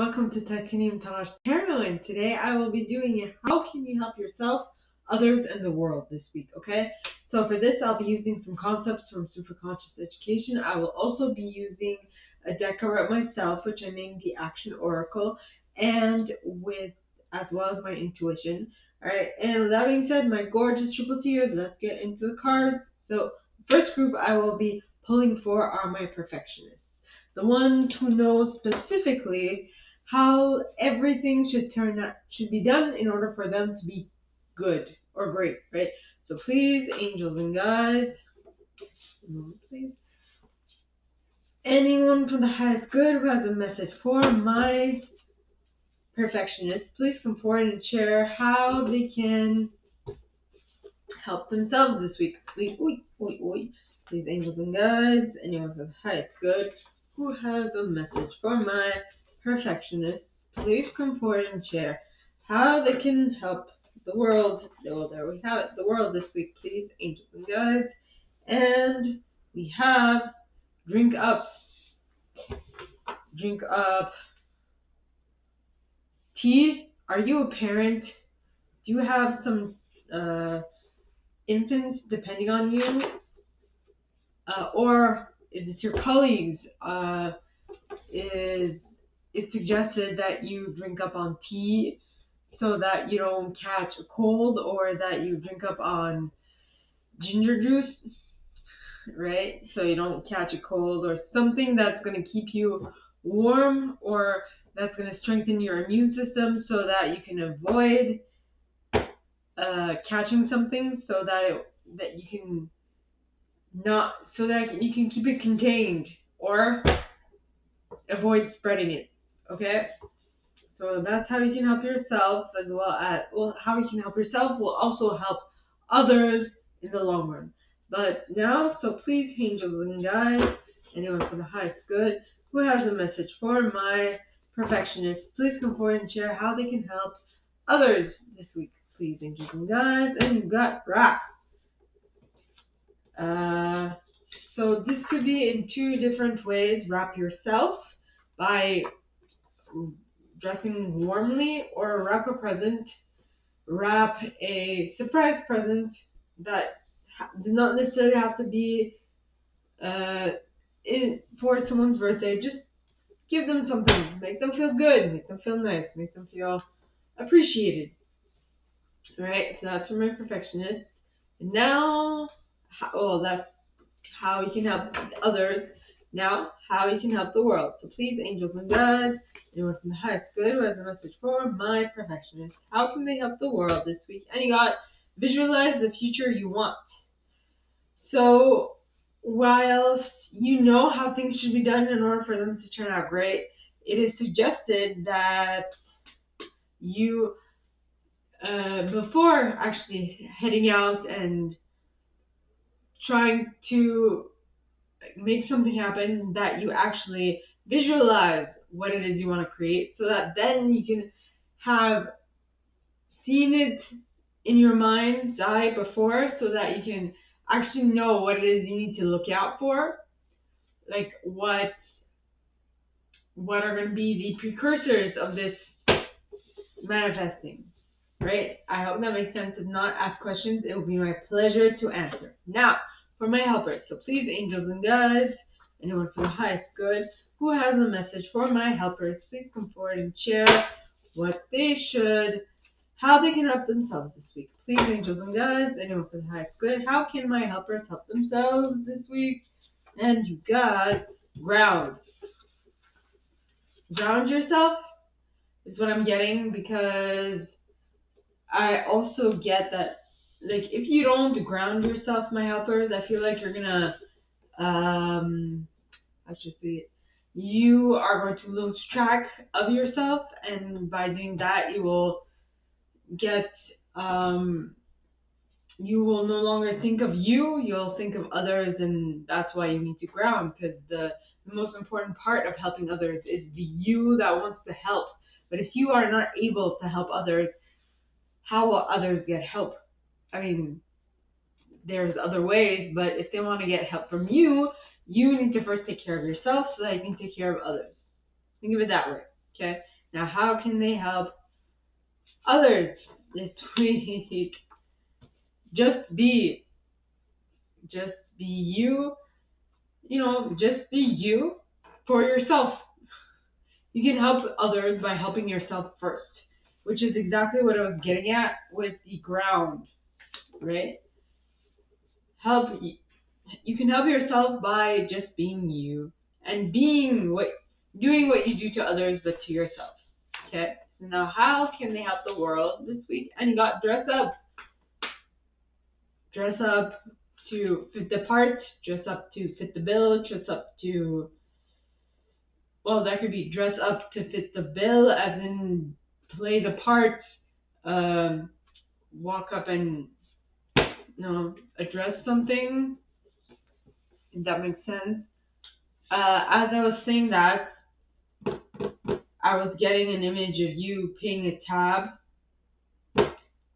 welcome to Titanium Tarot. And today I will be doing a how can you help yourself, others, and the world this week, okay? So for this, I'll be using some concepts from Superconscious Education. I will also be using a deck I wrote myself, which I named the Action Oracle, and as well as my intuition. Alright, and with that being said, my gorgeous triple T's, let's get into the cards. So first group I will be pulling for are my perfectionists. The ones who know specifically how everything should be done in order for them to be good or great, right? So please, angels and guides, please. Anyone from the highest good who has a message for my perfectionists, please come forward and share how they can help themselves this week. Please, please, angels and guides, anyone from the highest good who has a message for my perfectionists, please come forward and share how they can help the world. Oh, there we have it, the world this week, please, angels and guides. And we have drink up tea. Are you a parent? Do you have some infants depending on you? Or is it your colleagues? It's suggested that you drink up on tea so that you don't catch a cold, or that you drink up on ginger juice, right? So you don't catch a cold, or something that's going to keep you warm, or that's going to strengthen your immune system so that you can avoid catching something, so that you can keep it contained or avoid spreading it. Okay? So that's how you can help yourself, as well as how you can help yourself will also help others in the long run. But now, so please, angels and guides, anyone for the highest good who has a message for my perfectionists, please come forward and share how they can help others this week. Please, angels and guides, and you've got wrap. So this could be in two different ways. Wrap yourself by dressing warmly, or wrap a present. Wrap a surprise present that does not necessarily have to be for someone's birthday. Just give them something. Make them feel good. Make them feel nice. Make them feel appreciated. Alright, so that's for my perfectionist. And now, that's how you can help others. Now, how you can help the world. So please, angels and guides, anyone from the highest good who has a message for my perfectionist, how can they help the world this week? And you got visualize the future you want. So whilst you know how things should be done in order for them to turn out great, it is suggested that you, before actually heading out and trying to make something happen, that you actually visualize what it is you want to create, so that then you can have seen it in your mind's eye before, so that you can actually know what it is you need to look out for, like what are going to be the precursors of this manifesting, right? I hope that makes sense. If not, ask questions. It will be my pleasure to answer. Now, for my helpers, so please, angels and guides, anyone for the highest good who has a message for my helpers, please come forward and share how they can help themselves this week. Please, angels and guides, anyone for the highest good, how can my helpers help themselves this week? And you got ground. Ground yourself is what I'm getting, because I also get that, like, if you don't ground yourself, my helpers, I feel like you're gonna, you are going to lose track of yourself, and by doing that, you will you will no longer think of you, you'll think of others, and that's why you need to ground, because the most important part of helping others is the you that wants to help. But if you are not able to help others, how will others get help? I mean, there's other ways, but if they want to get help from you, you need to first take care of yourself so that you can take care of others. Think of it that way, okay? Now, how can they help others this week? Just be you, just be you for yourself. You can help others by helping yourself first, which is exactly what I was getting at with the ground, right? You can help yourself by just being you and doing what you do to others, but to yourself. Okay. So now, how can they help the world this week? And you got dress up to fit the part, dress up to fit the bill, dress up to, well, that could be dress up to fit the bill, as in play the part, walk up and address something. If that makes sense. As I was saying that, I was getting an image of you paying a tab.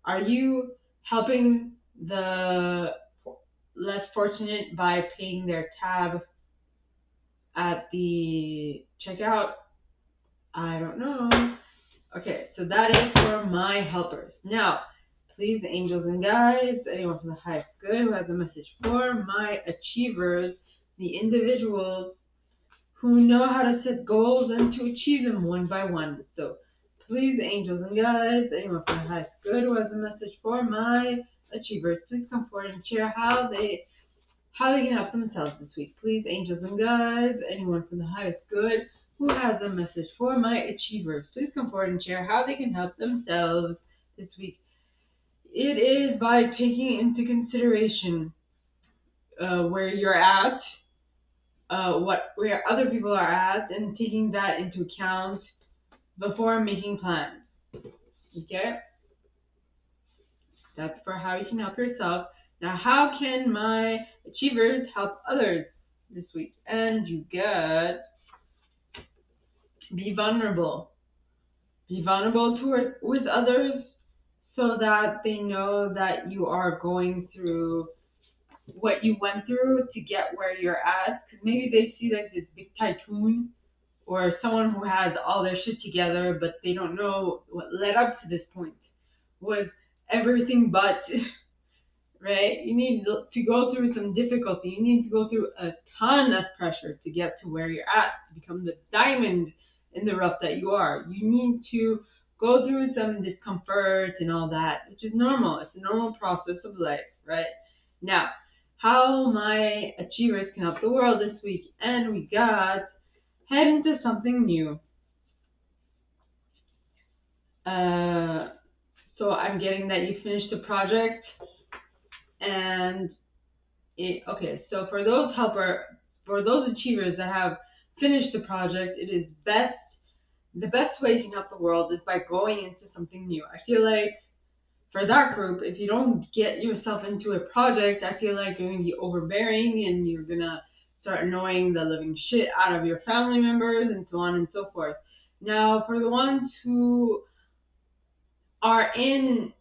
Are you helping the less fortunate by paying their tab at the checkout? I don't know. Okay, so that is for my helpers. Now, please, angels and guides, anyone from the highest good who has a message for my achievers, the individuals who know how to set goals and to achieve them one by one. So, please, angels and guides, anyone from the highest good who has a message for my achievers, please come forward and share how they can help themselves this week. Please, angels and guides, anyone from the highest good who has a message for my achievers, please come forward and share how they can help themselves this week. It is by taking into consideration where you're at, where other people are at, and taking that into account before making plans. Okay? That's for how you can help yourself. Now, how can my achievers help others this week? And you get be vulnerable. Be vulnerable with others so that they know that you are going through what you went through to get where you're at. Because maybe they see like this big tycoon or someone who has all their shit together, but they don't know what led up to this point was everything but, right? You need to go through some difficulty. You need to go through a ton of pressure to get to where you're at, to become the diamond in the rough that you are. You need to go through some discomfort and all that, which is normal. It's a normal process of life, right? Now, how my achievers can help the world this week, and we got head into something new. So I'm getting that you finished the project, and so for those achievers that have finished the project, it is the best way you can help the world is by going into something new. I feel like for that group, if you don't get yourself into a project, I feel like you're going to be overbearing and you're going to start annoying the living shit out of your family members and so on and so forth. Now, for the ones who are in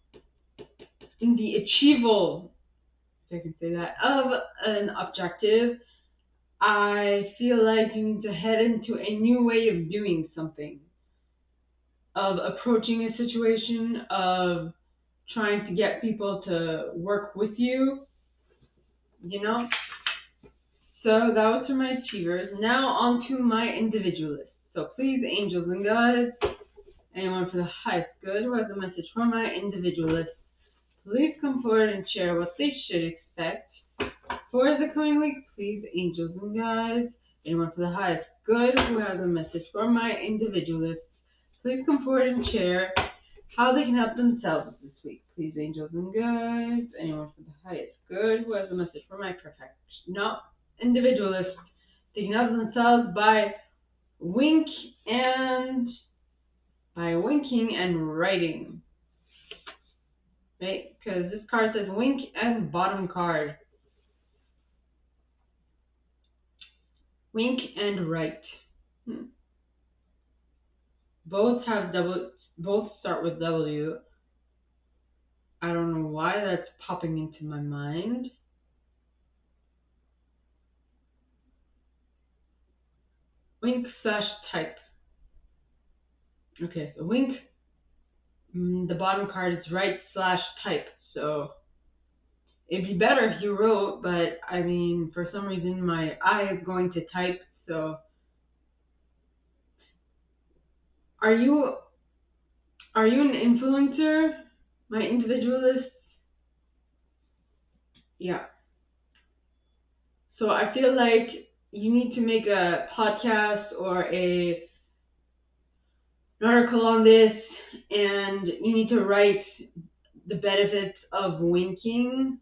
the achieval, if I can say that, of an objective, I feel like you need to head into a new way of doing something, of approaching a situation, of trying to get people to work with you, So that was for my achievers. Now on to my individualists. So please, angels and guides, anyone for the highest good who has a message for my individualists, please come forward and share what they should expect for the coming week. Please, angels and guides, anyone for the highest good who has a message for my individualists, please come forward and share how they can help themselves this week. Please, angels and guides, anyone for the highest good who has a message for my individualists, they can help themselves by winking and writing. Right? Because this card says wink and bottom card. Wink and write. Both start with W. I don't know why that's popping into my mind. Wink/type. Okay, so wink. The bottom card is write/type. So it'd be better if you wrote, but I mean, for some reason my eye is going to type. So are you an influencer? My individualist? Yeah. So I feel like you need to make a podcast or an article on this, and you need to write the benefits of winking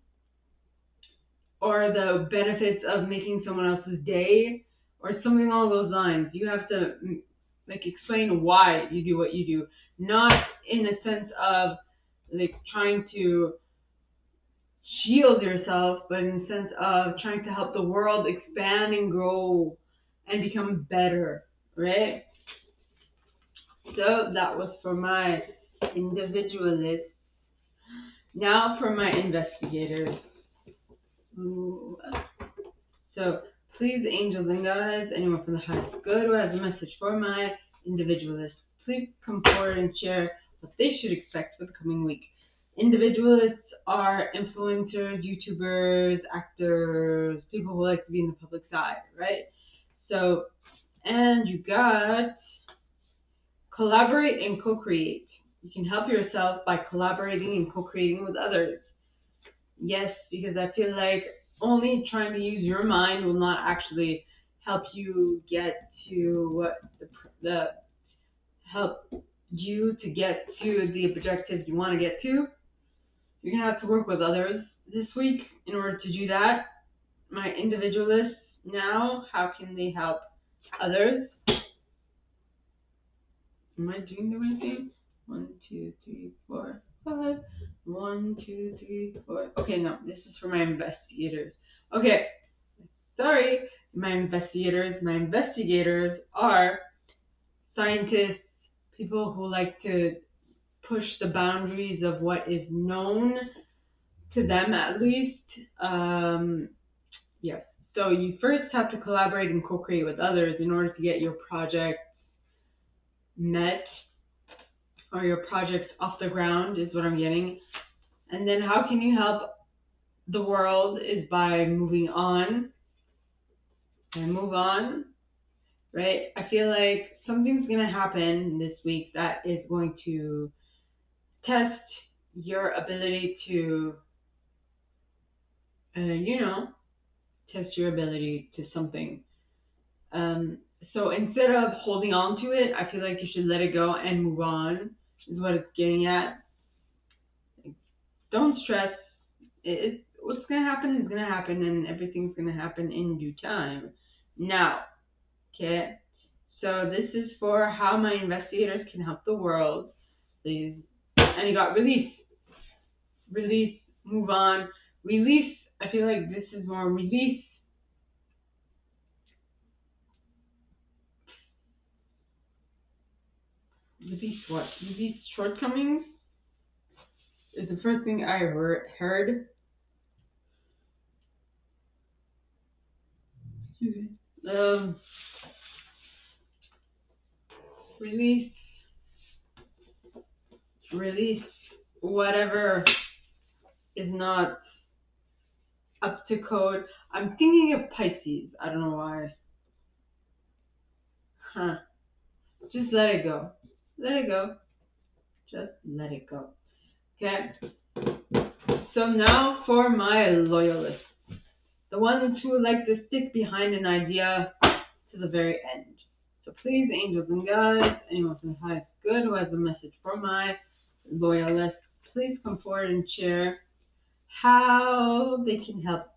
or the benefits of making someone else's day or something along those lines. You have to explain why you do what you do, not in a sense of trying to shield yourself, but in the sense of trying to help the world expand and grow and become better, right? So that was for my individualist. Now for my investigators. Ooh. So please, angels and guides, anyone from the highest good who has a message for my individualists, please come forward and share what they should expect for the coming week. Individualists are influencers, YouTubers, actors, people who like to be in the public eye, right? So, and you got collaborate and co-create. You can help yourself by collaborating and co-creating with others. Yes, because I feel like only trying to use your mind will not actually help you get to what the help you to get to the objectives you want to get to. You're gonna have to work with others this week in order to do that. My individualists now, how can they help others? Am I doing the right thing? 1, 2, 3, 4, 5. 1, 2, 3, 4. Okay, no, this is for my investigators. Okay, sorry, my investigators. My investigators are scientists, people who like to push the boundaries of what is known to them, at least. Yes. So you first have to collaborate and co-create with others in order to get your project met, or your project off the ground is what I'm getting. And then how can you help the world is by moving on and move on, right? I feel like something's going to happen this week that is going to test your ability to, test your ability to something. So instead of holding on to it, I feel like you should let it go and move on, is what it's getting at. Don't stress. What's going to happen is going to happen, and everything's going to happen in due time. Now, okay, so this is for how my investigators can help the world. Please. And you got release, move on, release. I feel like this is more release. Release what? Release shortcomings is the first thing I heard. Release whatever is not up to code. I'm thinking of Pisces. I don't know why. Just let it go. Let it go. Just let it go. Okay? So now for my loyalists. The ones who like to stick behind an idea to the very end. So please, angels and guides, anyone from the highest good who has a message for my loyalists, please come forward and share how they can help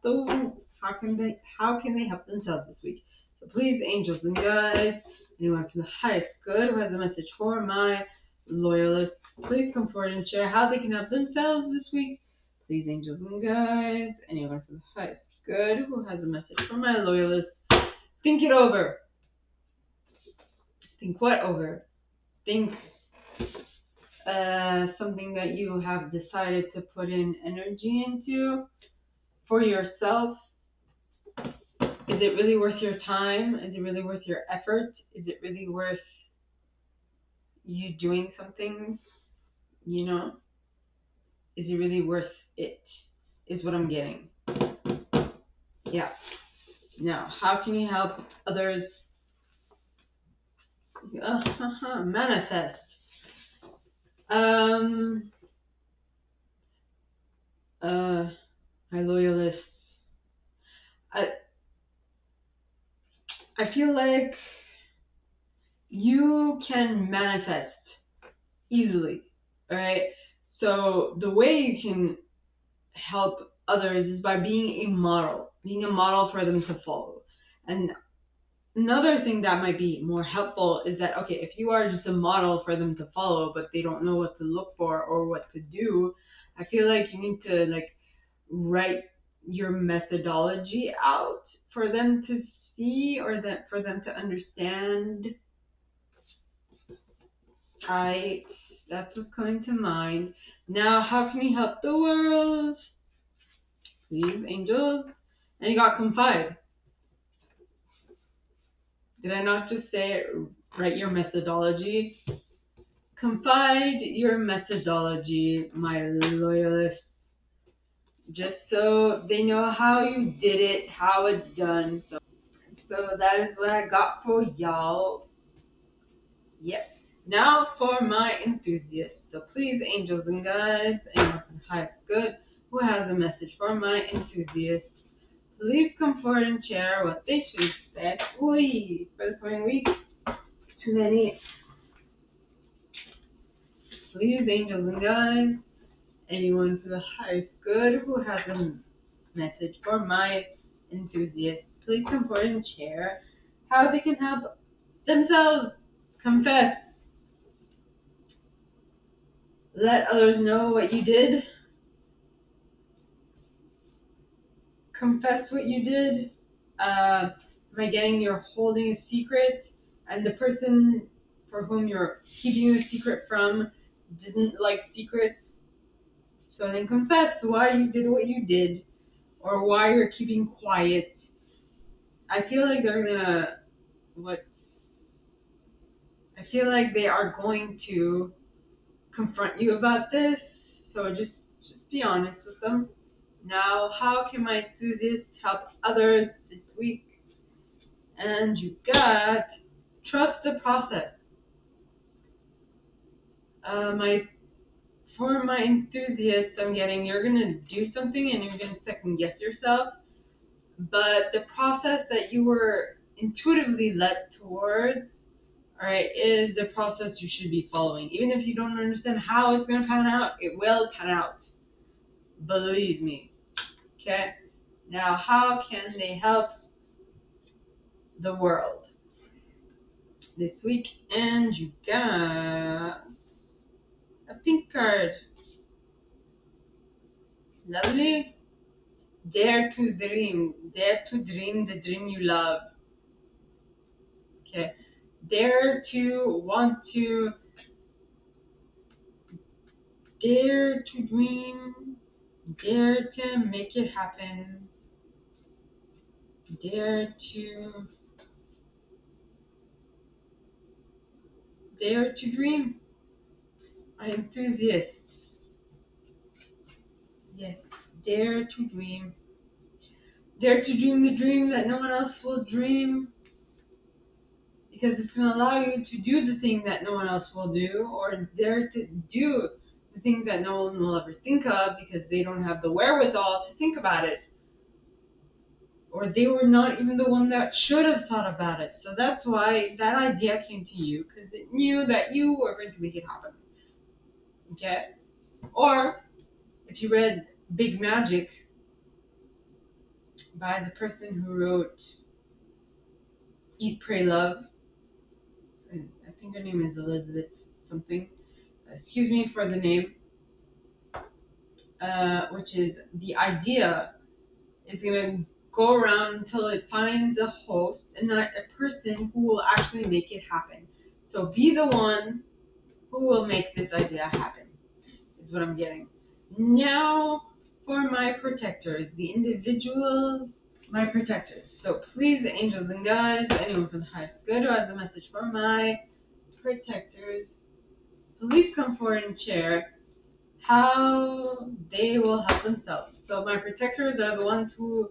how can they help themselves this week. So please, angels and guides, anyone from the highest good who has a message for my loyalists, please come forward and share how they can help themselves this week. Please, angels and guides, anyone from the highest good who has a message for my loyalists, think it over. Think what over? Think something that you have decided to put in energy into for yourself. Is it really worth your time? Is it really worth your effort? Is it really worth you doing something, you know, is it really worth it? Is what I'm getting. Yeah. Now, how can you help others manifest? My loyalists. I I feel like you can manifest easily. All right. So the way you can help others is by being a model for them to follow. And another thing that might be more helpful is that, okay, if you are just a model for them to follow, but they don't know what to look for or what to do, I feel like you need to write your methodology out for them to see, or that for them to understand. That's what's coming to mind. Now, how can you help the world? Please, angels. And you got confide. Did I not just say write your methodology? Confide your methodology, my loyalists, just so they know how you did it, how it's done. So that is what I got for y'all. Yes. Now for my enthusiasts. So please, angels and guides, anyone from highest good who has a message for my enthusiasts, please come forward and share what they should expect for the coming week. Too many. Please, angels and guides, anyone for the highest good who has a message for my enthusiasts, please come forward and share how they can help themselves confess. Let others know what you did. Confess what you did. Am I getting you're holding a secret, and the person for whom you're keeping a secret from didn't like secrets? So then confess why you did what you did, or why you're keeping quiet. I feel like they're gonna I feel like they are going to confront you about this. So just be honest with them. Now, how can my enthusiasts help others this week? And you got trust the process. For my enthusiasts, I'm getting you're gonna do something and you're gonna second guess yourself, but the process that you were intuitively led towards, all right, is the process you should be following. Even if you don't understand how it's gonna pan out, it will pan out. Believe me. Okay. Now, how can they help the world this week? And you got a pink card. Lovely. Dare to dream. Dare to dream the dream you love. Okay. Dare to want to. Dare to dream. Dare to make it happen. Dare to dream. My enthusiast. Yes. Dare to dream. Dare to dream the dream that no one else will dream, because it's going to allow you to do the thing that no one else will do, or dare to do the things that no one will ever think of because they don't have the wherewithal to think about it, or they were not even the one that should have thought about it. So that's why that idea came to you, because it knew that you were going to make it happen. Okay? Or if you read Big Magic by the person who wrote Eat, Pray, Love, and I think her name is Elizabeth something. Excuse me for the name. Which is the idea is going to go around until it finds a host and not a person who will actually make it happen. So be the one who will make this idea happen, is what I'm getting. Now for my protectors, the individuals, my protectors. So please, angels and guides, anyone from the highest good who has a message for my protectors, please come forward and share how they will help themselves. So my protectors are the ones who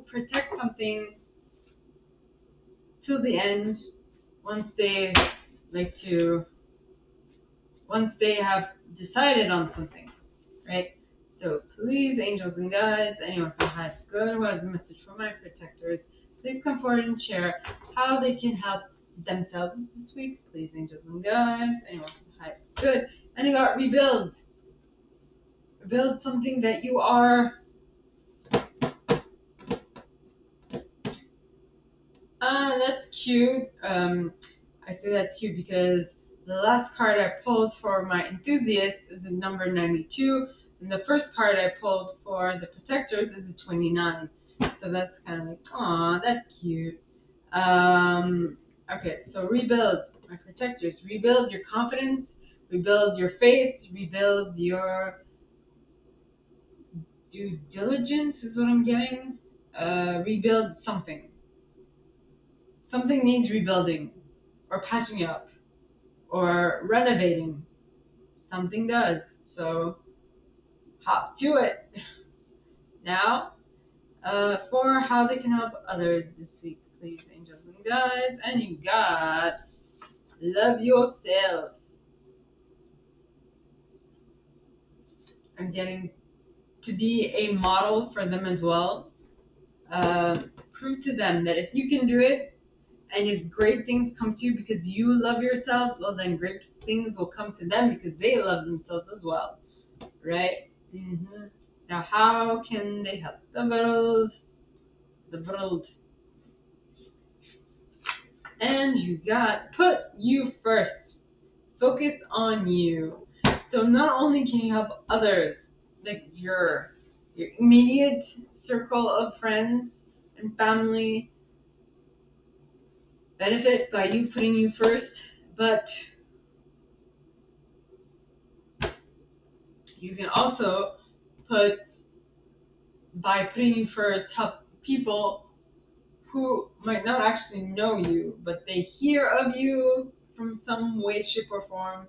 protect something till the end once they have decided on something, right? So please, angels and guides, anyone who has good who has a message for my protectors, please come forward and share how they can help themselves this week. Please, angels and guides, anyone who has good. And you got rebuild. Build something that you are. That's cute. I say that's cute because the last card I pulled for my enthusiast is the number 92, and the first card I pulled for the protectors is the 29. So that's kind of like, aw, that's cute. Okay, so rebuild, my protectors. Rebuild your confidence, rebuild your faith, rebuild your due diligence is what I'm getting. Rebuild something. Something needs rebuilding, or patching up, or renovating. Something does. So hop to it. Now, for how they can help others this week, please, angels and guides. And you got love yourself. I'm getting to be a model for them as well. Prove to them that if you can do it, and if great things come to you because you love yourself, well then great things will come to them because they love themselves as well, right? Now how can they help the world? The world. And you got put you first. Focus on you. So not only can you help others, like your immediate circle of friends and family, benefit by you putting you first, but you can also by putting you first, help people who might not actually know you, but they hear of you from some way, shape, or form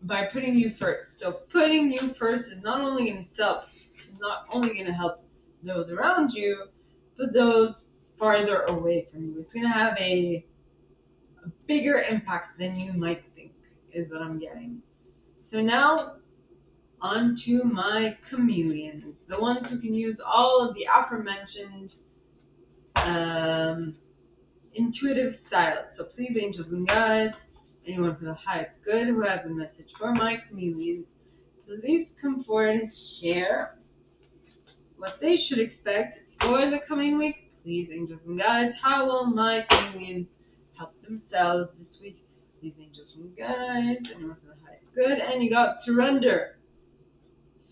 by putting you first. So putting you first is not only going to help those around you, but those farther away from you. It's going to have a bigger impact than you might think, is what I'm getting. So now, on to my chameleons, the ones who can use all of the aforementioned intuitive style. So please, angels and guides, anyone who has good, who has a message for my chameleons, please come forward and share what they should expect for the coming week. Please, angels and guides, how will my chameleons help themselves this week? Please, angels and guides, anyone who has good, and you got surrender.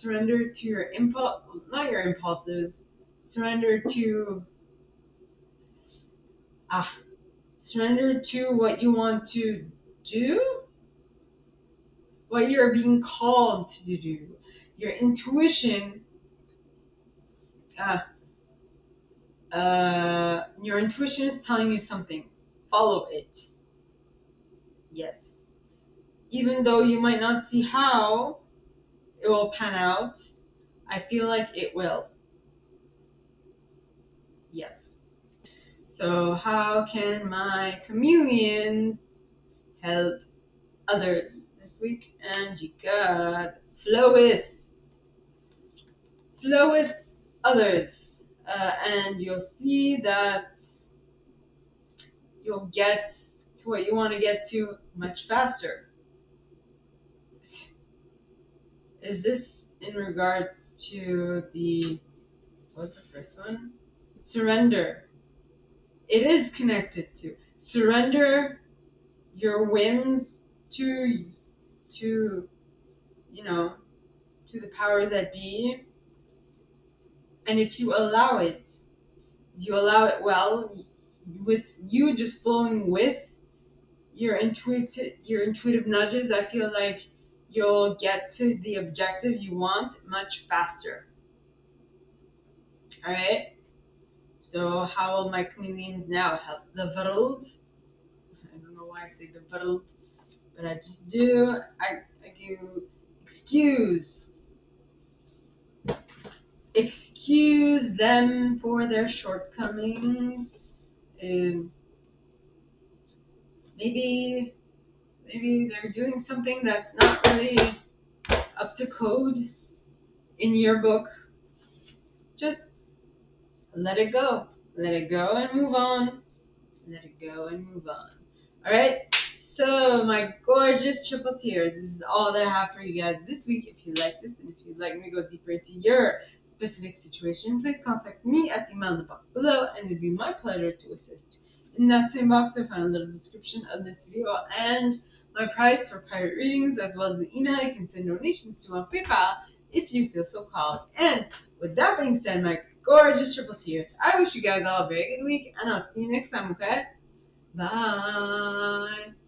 Surrender to your impulse, not your impulses. Surrender to surrender to what you want to do, what you're being called to do. Your intuition, your intuition is telling you something. Follow it. Yes. Even though you might not see how it will pan out, I feel like it will. Yes. So how can my chameleons help others this week? And you got flow with others, and you'll see that you'll get to what you want to get to much faster. Is this in regard to what's the first one? Surrender. It is connected to surrender your whims to to the powers that be, and if you allow it, well, with you just flowing with your intuitive nudges. I feel like you'll get to the objective you want much faster. All right. So how will my chameleons now help the world? I don't know why I say the world, What I just do, I do excuse them for their shortcomings, and maybe they're doing something that's not really up to code in your book. Just let it go. Let it go and move on. Let it go and move on. Alright? So, my gorgeous triple tears, this is all that I have for you guys this week. If you like this and if you'd like me to go deeper into your specific situation, please contact me at the email in the box below, and it'd be my pleasure to assist. In that same box, you'll find a little description of this video and my price for private readings, as well as the email you can send donations to on PayPal if you feel so called. And with that being said, my gorgeous triple tears, I wish you guys all a very good week, and I'll see you next time, okay? Bye.